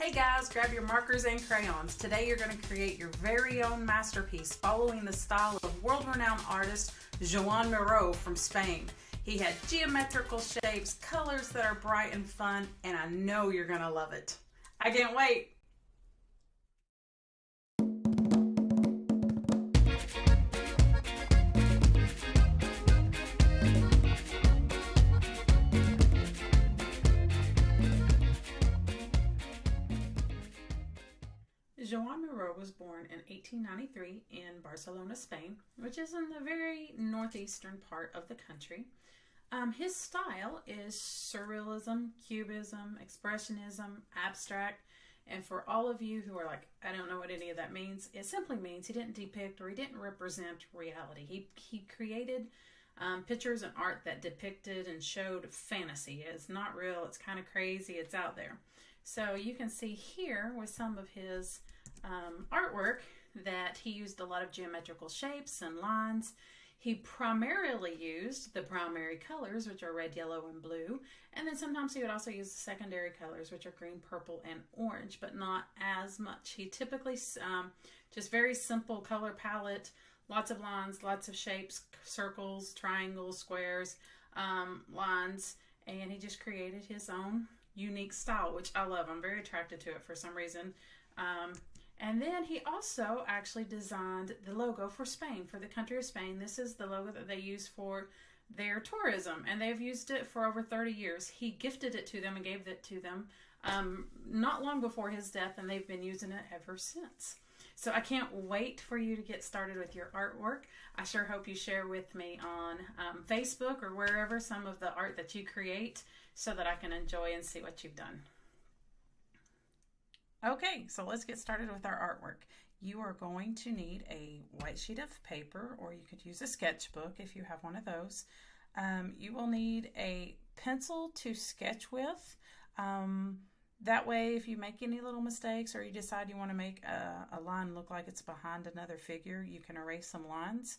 Hey guys, grab your markers and crayons. Today you're going to create your very own masterpiece following the style of world-renowned artist Joan Miró from Spain. He had geometrical shapes, colors that are bright and fun, and I know you're going to love it. I can't wait. Joan Miró was born in 1893 in Barcelona, Spain, which is in the very northeastern part of the country. His style is surrealism, cubism, expressionism, abstract, and for all of you who are like, I don't know what any of that means, it simply means he didn't depict or he didn't represent reality. He created pictures and art that depicted and showed fantasy. It's not real, it's kind of crazy, it's out there. So you can see here with some of his artwork that he used a lot of geometrical shapes and lines. He primarily used the primary colors, which are red, yellow, and blue. And then sometimes he would also use the secondary colors, which are green, purple, and orange, but not as much. He typically just very simple color palette, lots of lines, lots of shapes, circles, triangles, squares, lines, and he just created his own unique style, which I love. I'm very attracted to it for some reason. And then he also actually designed the logo for Spain, for the country of Spain. This is the logo that they use for their tourism, and they've used it for over 30 years. He gifted it to them and gave it to them not long before his death, and they've been using it ever since. So I can't wait for you to get started with your artwork. I sure hope you share with me on Facebook or wherever some of the art that you create so that I can enjoy and see what you've done. Okay, so let's get started with our artwork. You are going to need a white sheet of paper, or you could use a sketchbook if you have one of those. You will need a pencil to sketch with. That way, if you make any little mistakes or you decide you want to make a line look like it's behind another figure, you can erase some lines.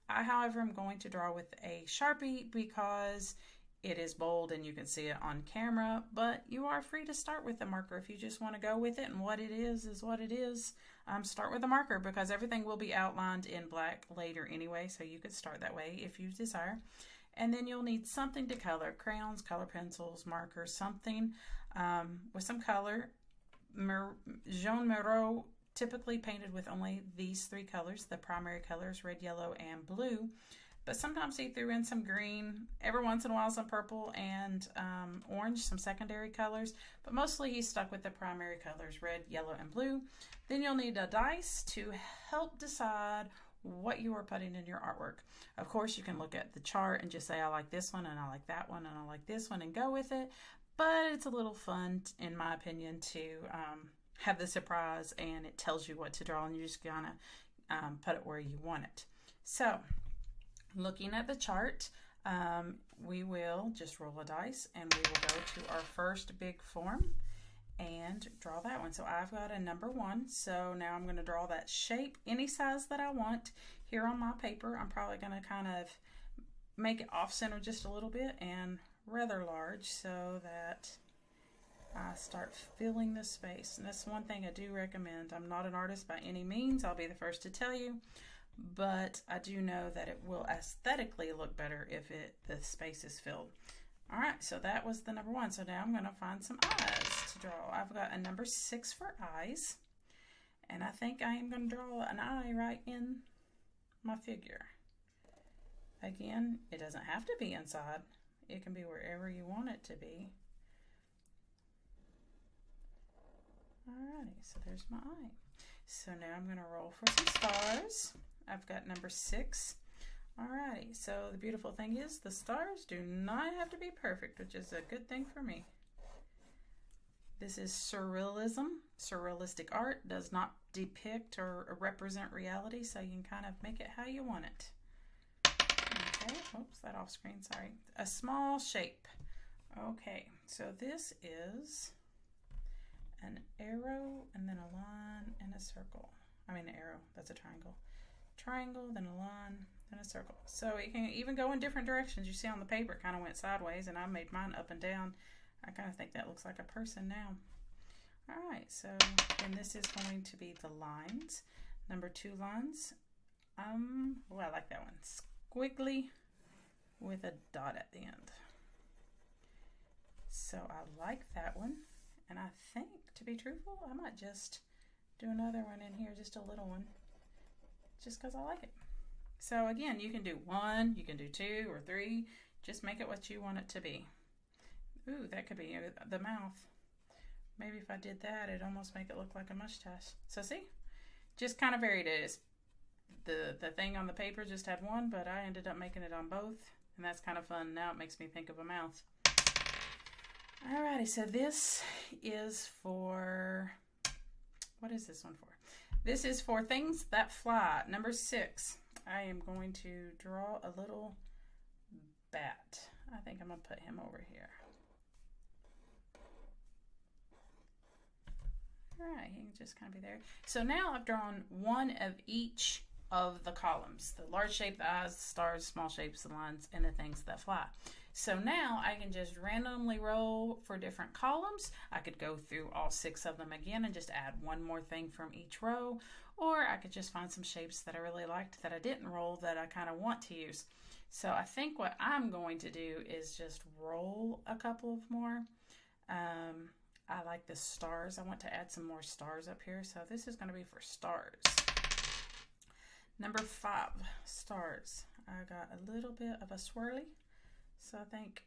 I, however, am going to draw with a Sharpie because it is bold and you can see it on camera, but you are free to start with a marker if you just want to go with it, and what it is what it is. Start with a marker because everything will be outlined in black later anyway, so you could start that way if you desire. And then you'll need something to color: crayons, color pencils, markers, something with some color. Joan Miró typically painted with only these three colors, the primary colors, red, yellow, and blue. But sometimes he threw in some green, every once in a while some purple and orange, some secondary colors. But mostly he stuck with the primary colors, red, yellow, and blue. Then you'll need a dice to help decide what you are putting in your artwork. Of course, you can look at the chart and just say, I like this one, and I like that one, and I like this one, and go with it. But it's a little fun, in my opinion, to have the surprise, and it tells you what to draw, and you just kind of put it where you want it. So, looking at the chart, we will just roll a dice and we will go to our first big form and draw that one. So I've got a number 1. So now I'm going to draw that shape any size that I want here on my paper. I'm probably going to kind of make it off center just a little bit and rather large so that I start filling the space. And that's one thing I do recommend. I'm not an artist by any means, I'll be the first to tell you. But I do know that it will aesthetically look better if the space is filled. All right, so that was the number 1. So now I'm going to find some eyes to draw. I've got a number 6 for eyes, and I think I am going to draw an eye right in my figure. Again, it doesn't have to be inside. It can be wherever you want it to be. Alrighty, so there's my eye. So now I'm going to roll for some stars. I've got number 6. Alrighty, so the beautiful thing is the stars do not have to be perfect, which is a good thing for me. This is surrealism. Surrealistic art does not depict or represent reality, so you can kind of make it how you want it. Okay, oops, that off screen, sorry. A small shape. Okay, so this is an arrow and then a line and a circle. I mean an arrow, that's a triangle. Triangle, then a line, then a circle. So it can even go in different directions. You see on the paper it kind of went sideways, and I made mine up and down. I kind of think that looks like a person now. All right, right, so and this is going to be the lines. Number 2 lines. Oh, I like that one. Squiggly with a dot at the end. So I like that one. And I think, to be truthful, I might just do another one in here, just a little one, just because I like it. So again, you can do 1, you can do 2 or 3. Just make it what you want it to be. Ooh, that could be the mouth. Maybe if I did that, it'd almost make it look like a mustache. So see, just kind of varied it. The thing on the paper just had 1, but I ended up making it on both, and that's kind of fun. Now it makes me think of a mouth. Alrighty, so this is for, what is this one for? This is for things that fly. Number 6, I am going to draw a little bat. I think I'm going to put him over here. Alright, he can just kind of be there. So now I've drawn one of each of the columns. The large shape, the eyes, the stars, small shapes, the lines, and the things that fly. So now I can just randomly roll for different columns. I could go through all 6 of them again and just add one more thing from each row. Or I could just find some shapes that I really liked that I didn't roll that I kind of want to use. So I think what I'm going to do is just roll a couple of more. I like the stars. I want to add some more stars up here. So this is going to be for stars. Number 5, stars. I got a little bit of a swirly. So I think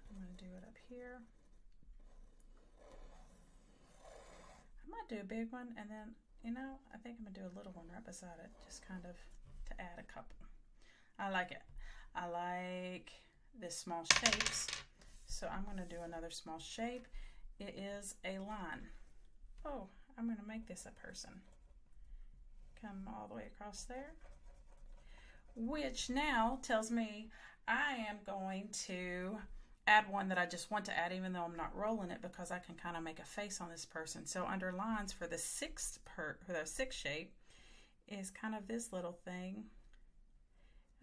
I'm going to do it up here. I might do a big one, and then, you know, I think I'm going to do a little one right beside it, just kind of to add a couple. I like it. I like the small shapes, so I'm going to do another small shape. It is a line. Oh, I'm going to make this a person. Come all the way across there, which now tells me I am going to add one that I just want to add, even though I'm not rolling it, because I can kind of make a face on this person. So under lines for the 6th shape is kind of this little thing.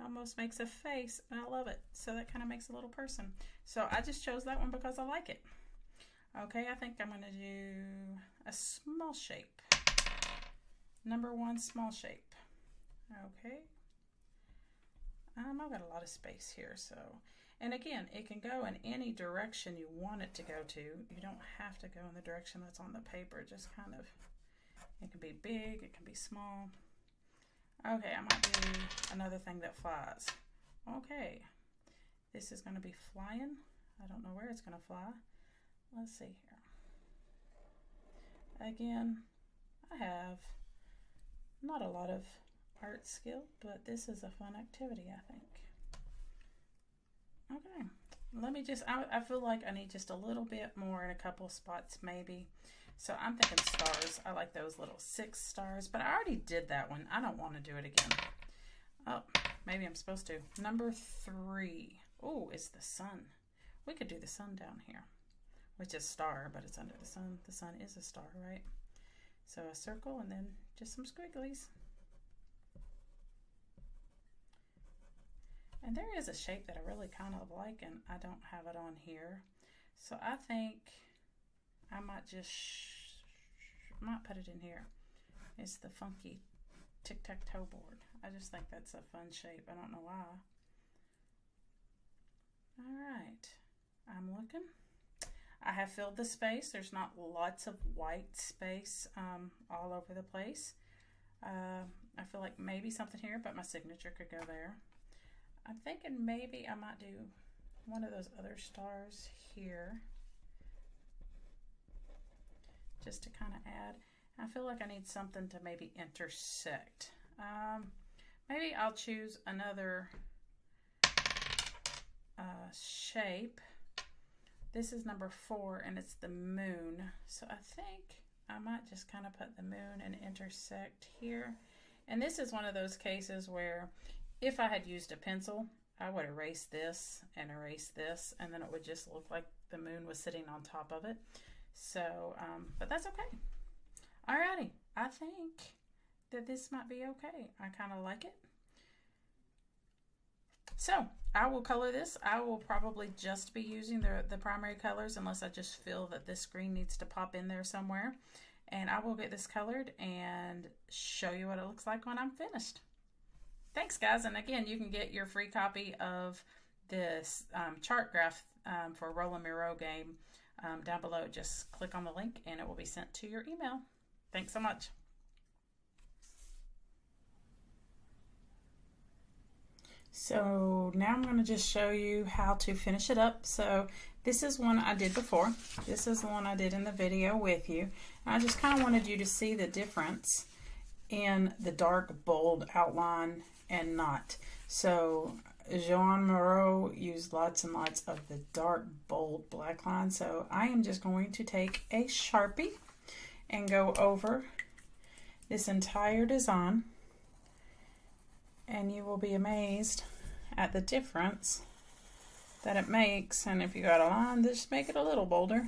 Almost makes a face, and I love it. So that kind of makes a little person. So I just chose that one because I like it. Okay, I think I'm going to do a small shape. Number 1, small shape. Okay. I've got a lot of space here, so, and again, it can go in any direction you want it to go to. You don't have to go in the direction that's on the paper. Just kind of, it can be big, it can be small. Okay, I might do another thing that flies. Okay, this is going to be flying. I don't know where it's going to fly. Let's see here. Again, I have not a lot of art skill, but this is a fun activity, I think. Okay, let me just, I feel like I need just a little bit more in a couple spots maybe. So I'm thinking stars. I like those little 6 stars, but I already did that one. I don't want to do it again. Oh, maybe I'm supposed to. Number 3. Oh, it's the sun. We could do the sun down here, which is star, but it's under the sun. The sun is a star, right? So a circle and then just some squigglies. And there is a shape that I really kind of like, and I don't have it on here. So I think I might just, might put it in here. It's the funky tic-tac-toe board. I just think that's a fun shape. I don't know why. All right, I'm looking. I have filled the space. There's not lots of white space all over the place. I feel like maybe something here, but my signature could go there. I'm thinking maybe I might do one of those other stars here, just to kind of add. I feel like I need something to maybe intersect. Maybe I'll choose another shape. This is number 4, and it's the moon. So I think I might just kind of put the moon and intersect here. And this is one of those cases where if I had used a pencil, I would erase this, and then it would just look like the moon was sitting on top of it. So, but that's okay. Alrighty, I think that this might be okay. I kind of like it. So, I will color this. I will probably just be using the primary colors unless I just feel that this green needs to pop in there somewhere. and I will get this colored and show you what it looks like when I'm finished. Thanks, guys, and again, you can get your free copy of this chart graph for Roll A Miró game down below. Just click on the link and it will be sent to your email. Thanks so much. So now I'm going to just show you how to finish it up. So this is one I did before. This is the one I did in the video with you. And I just kind of wanted you to see the difference in the dark, bold outline and not. So Joan Miró used lots and lots of the dark, bold black line. So I am just going to take a Sharpie and go over this entire design. And you will be amazed at the difference that it makes. And if you got a line, just make it a little bolder.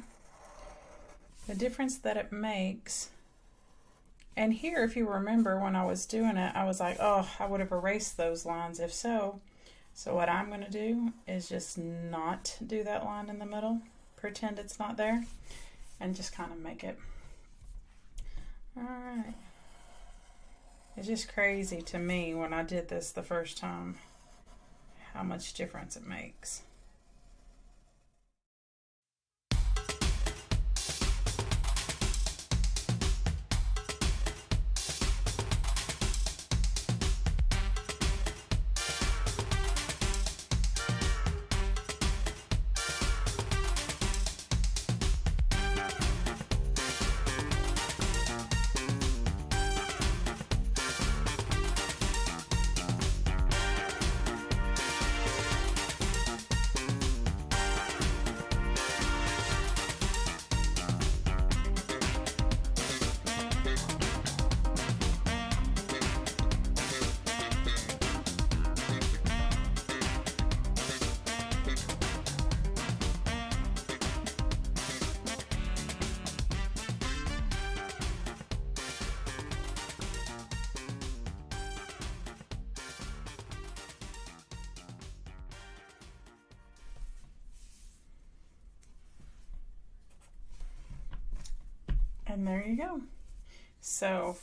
The difference that it makes. And here, if you remember when I was doing it, I was like, oh, I would have erased those lines if so. So what I'm going to do is just not do that line in the middle. Pretend it's not there. And just kind of make it. All right. It's just crazy to me when I did this the first time how much difference it makes. And there you go. So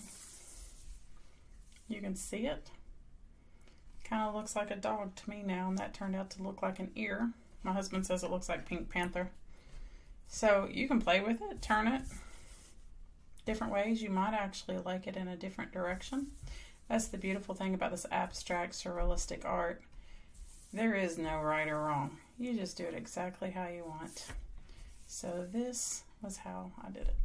you can see it. Kind of looks like a dog to me now, and that turned out to look like an ear. My husband says it looks like Pink Panther. So you can play with it, turn it different ways. You might actually like it in a different direction. That's the beautiful thing about this abstract surrealistic art. There is no right or wrong. You just do it exactly how you want. So this was how I did it.